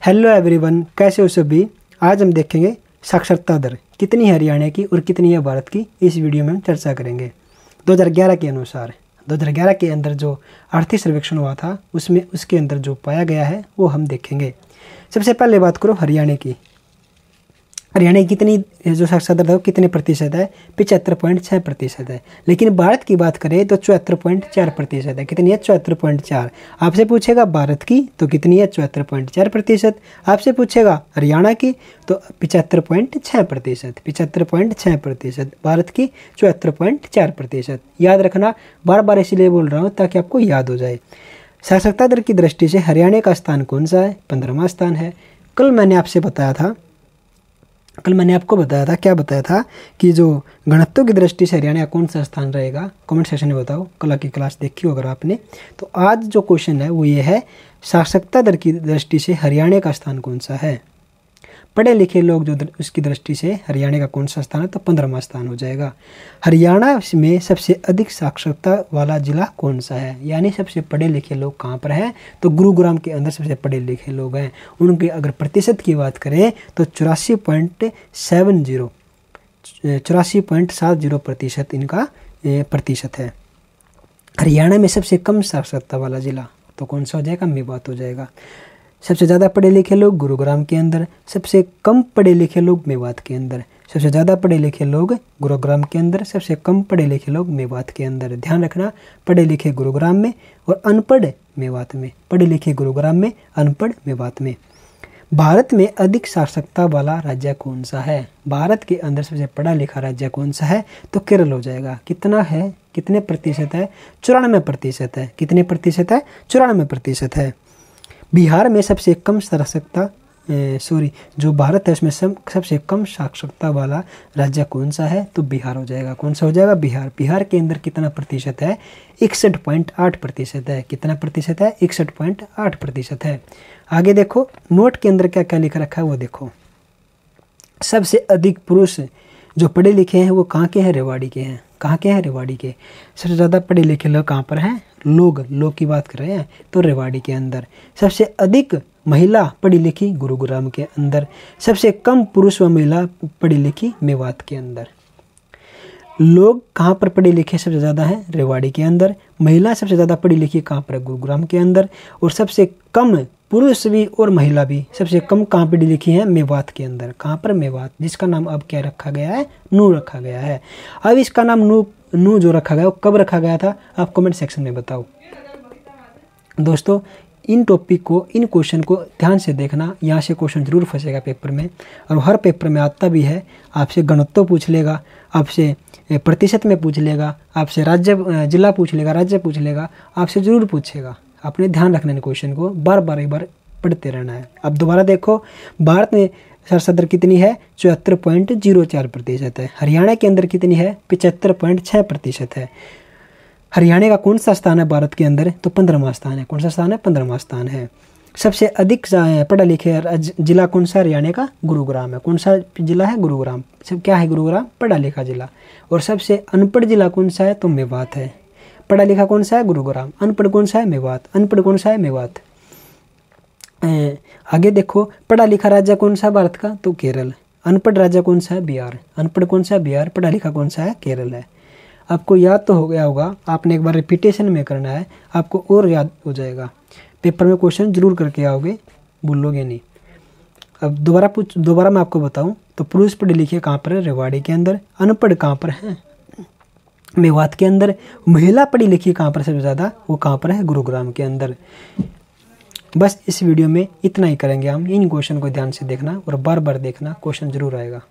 Hello everyone, कैसे हो सभी। आज हम देखेंगे साक्षरता दर कितनी है हरियाणा की और कितनी है भारत की। इस वीडियो में हम चर्चा करेंगे। 2011 के अनुसार 2011 के अंदर जो आर्थिक सर्वेक्षण हुआ था उसमें उसके अंदर जो पाया गया है वो हम देखेंगे। सबसे पहले बात करो हरियाणा की। हरियाणा की कितनी जो साक्षरता दर है वो कितने प्रतिशत है? 75.6% है। लेकिन भारत की बात करें तो 74.4% है। कितनी है? 74.4। आपसे पूछेगा भारत की तो कितनी है? 74.4%। आपसे पूछेगा हरियाणा की तो 75.6%। 75.6%। भारत की 74.4%। याद रखना, बार बार इसलिए बोल रहा हूँ ताकि आपको याद हो जाए। साक्षरता दर की दृष्टि से हरियाणा का स्थान कौन सा है? 15वां स्थान है। कल मैंने आपको बताया था क्या बताया था कि जो घनत्व की दृष्टि से हरियाणा का कौन सा स्थान रहेगा। कमेंट सेक्शन में बताओ। कल की क्लास देखी हो अगर आपने। तो आज जो क्वेश्चन है वो ये है, साक्षरता दर की दृष्टि से हरियाणा का स्थान कौन सा है। पढ़े लिखे लोग जो उसकी दृष्टि से हरियाणा का कौन सा स्थान है? तो 15वां स्थान हो जाएगा। हरियाणा में सबसे अधिक साक्षरता वाला जिला कौन सा है, यानी सबसे पढ़े लिखे लोग कहाँ पर हैं? तो गुरुग्राम के अंदर सबसे पढ़े लिखे लोग हैं। उनके अगर प्रतिशत की बात करें तो 84.70% इनका प्रतिशत है। हरियाणा में सबसे कम साक्षरता वाला जिला तो कौन सा हो जाएगा? मेवात हो जाएगा। सबसे ज़्यादा पढ़े लिखे लोग गुरुग्राम के अंदर, सबसे कम पढ़े लिखे लोग मेवात के अंदर। सबसे ज़्यादा पढ़े लिखे लोग गुरुग्राम के अंदर, सबसे कम पढ़े लिखे लोग मेवात के अंदर। ध्यान रखना, पढ़े लिखे गुरुग्राम में और अनपढ़ मेवात में। पढ़े लिखे गुरुग्राम में, अनपढ़ मेवात में। भारत में अधिक साक्षरता वाला राज्य कौन सा है? भारत के अंदर सबसे पढ़ा लिखा राज्य कौन सा है? तो केरल हो जाएगा। कितना है? कितने प्रतिशत है? 94% है। कितने प्रतिशत है? 94% है। बिहार में सबसे कम साक्षरता जो भारत है उसमें सबसे कम साक्षरता वाला राज्य कौन सा है? तो बिहार हो जाएगा। कौन सा हो जाएगा? बिहार। बिहार के अंदर कितना प्रतिशत है? 61.8% है। कितना प्रतिशत है? 61.8% है। आगे देखो, नोट के अंदर क्या क्या लिखा रखा है वो देखो। सबसे अधिक पुरुष जो पढ़े लिखे हैं वो कहाँ के हैं? रेवाड़ी के हैं। कहाँ के हैं? रेवाड़ी के। सबसे ज़्यादा पढ़े लिखे लोग कहाँ पर हैं? लोग की बात कर रहे हैं तो रेवाड़ी के अंदर। सबसे अधिक महिला पढ़ी लिखी गुरुग्राम के अंदर। सबसे कम पुरुष व महिला पढ़ी लिखी मेवात के अंदर। लोग कहाँ पर पढ़े लिखे सबसे ज़्यादा हैं? रेवाड़ी के अंदर। महिला सबसे ज़्यादा पढ़ी लिखी कहाँ पर है? गुरुग्राम के अंदर। और सबसे कम पुरुष भी और महिला भी सबसे कम कहाँ पढ़ी लिखी है? मेवात के अंदर। कहाँ पर? मेवात, जिसका नाम अब क्या रखा गया है? नू रखा गया है। अब इसका नाम नू जो रखा गया वो कब रखा गया था? आप कमेंट सेक्शन में बताओ। दोस्तों, इन टॉपिक को, इन क्वेश्चन को ध्यान से देखना। यहाँ से क्वेश्चन जरूर फंसेगा पेपर में, और हर पेपर में आता भी है। आपसे घनत्व पूछ लेगा, आपसे प्रतिशत में पूछ लेगा, आपसे राज्य जिला पूछ लेगा, राज्य पूछ लेगा, आपसे जरूर पूछेगा। आपने ध्यान रखना इन क्वेश्चन को, बार बार एक बार पढ़ते रहना है। अब दोबारा देखो, भारत में साक्षरता दर कितनी है? 74.04% है। हरियाणा के अंदर कितनी है? 75.6% है। हरियाणा का कौन सा स्थान है भारत के अंदर? तो 15वां स्थान है। कौन सा स्थान है? 15वां स्थान है। सबसे अधिक पढ़ा लिखे जिला कौन सा? हरियाणा का गुरुग्राम है। कौन सा जिला है? गुरुग्राम। सब क्या है? गुरुग्राम पढ़ा लिखा जिला। और सबसे अनपढ़ जिला कौन सा है? तो मेवात है। पढ़ा लिखा कौन सा है? गुरुग्राम। अनपढ़ कौन सा है? मेवात। अनपढ़ कौन सा है? मेवात। आगे देखो, पढ़ा लिखा राज्य कौन सा है भारत का? तो केरल। अनपढ़ राज्य कौन सा है? बिहार। अनपढ़ कौन सा है? बिहार। पढ़ा लिखा कौन सा है? केरल है। आपको याद तो हो गया होगा, आपने एक बार रिपीटेशन में करना है, आपको और याद हो जाएगा। पेपर में क्वेश्चन जरूर करके आओगे, भूलोगे नहीं। अब दोबारा मैं आपको बताऊं तो पुरुष पढ़े लिखे कहाँ पर है? रेवाड़ी के अंदर। अनपढ़ कहाँ पर है? मेवात के अंदर। महिला पढ़ी लिखी कहाँ पर सबसे ज़्यादा? वो कहाँ पर है? गुरुग्राम के अंदर। बस इस वीडियो में इतना ही करेंगे हम। इन क्वेश्चन को ध्यान से देखना और बार बार देखना, क्वेश्चन जरूर आएगा।